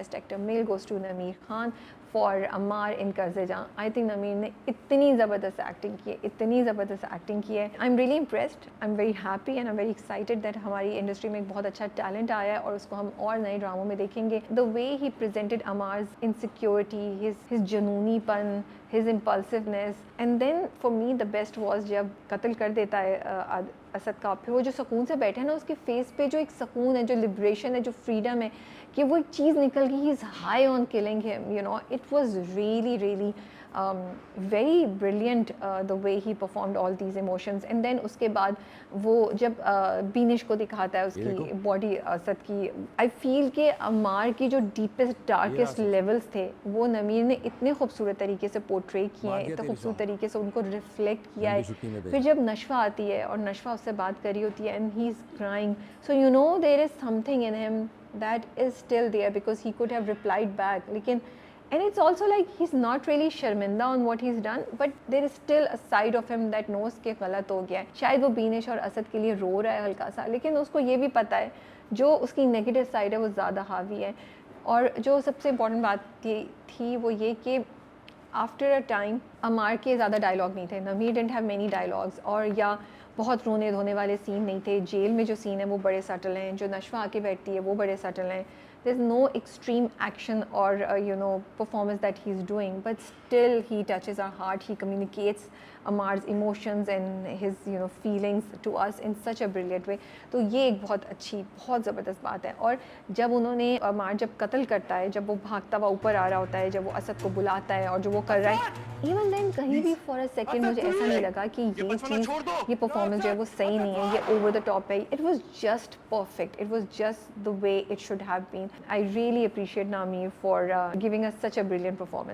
Best actor male goes to Namir Khan for अमार इन कर्ज़े जां। I think नमीर ने इतनी ज़बरदस्त एक्टिंग की है, इतनी ज़बरदस्त एक्टिंग की है। I am really impressed, I am very happy and I am very excited that हमारी इंडस्ट्री में एक बहुत अच्छा टैलेंट आया है और उसको हम और नए ड्रामों में देखेंगे। The way he presented Amar's insecurity, his जनूनीपन, his impulsiveness, and then for me the best was जब कत्ल कर देता है असद का, फिर वो जो सुकून से बैठे हैं ना, उसके फेस पे जो एक सुकून है, जो लिबरेशन है, जो फ्रीडम है, कि वो एक चीज़ निकल गई, he is high on killing him, you know, it was really really very brilliant the way he performed all these emotions. And then उसके बाद वो जब बीनिश को दिखाता है उसकी बॉडी असद की, आई फील कि अमार की जो डीपेस्ट डार्केस्ट लेवल्स थे वो नमीर ने इतने खूबसूरत तरीके से पोर्ट्रे किए हैं, इतने खूबसूरत तरीके से उनको रिफ्लेक्ट किया है। फिर जब नशवा आती है और नशवा उससे बात कर रही होती है and he is crying, so you know there is something in him that is still there because he could have replied back, लेकिन and it's also like he's not really शर्मिंदा on what he's done, but there is still a side of him that knows कि गलत हो गया है। शायद वो बीनिश और असद के लिए रो रहा है हल्का सा, लेकिन उसको ये भी पता है जो उसकी नेगेटिव साइड है वो ज़्यादा हावी है। और जो सबसे इम्पॉर्टेंट बात थी वो ये कि आफ्टर अ टाइम अमार के ज़्यादा डायलॉग नहीं थे, नमीर डिडंट हैव मेनी डायलॉग्स, और या बहुत रोने धोने वाले सीन नहीं थे। जेल में जो सीन है वो बड़े सटल हैं, जो नशवा आके बैठती है वो बड़े सटल हैं। There is no extreme action और you know performance that he is doing, but still he touches our heart, he communicates Amar's emotions and his you know feelings to us in such a brilliant way. तो ये एक बहुत अच्छी, बहुत ज़बरदस्त बात है। और जब उन्होंने अमार जब कत्ल करता है, जब वो भागता हुआ ऊपर आ रहा होता है, जब वो असद को बुलाता है और जो वो कर रहा है, इवन देन कहीं भी फॉर अ सेकेंड मुझे ऐसा नहीं लगा कि ये चीज़, ये परफॉर्मेंस जो है वो सही नहीं है, ये ओवर द टॉप है। It was just perfect, it was just the way it should have been. I really appreciate Nameer for giving us such a brilliant performance.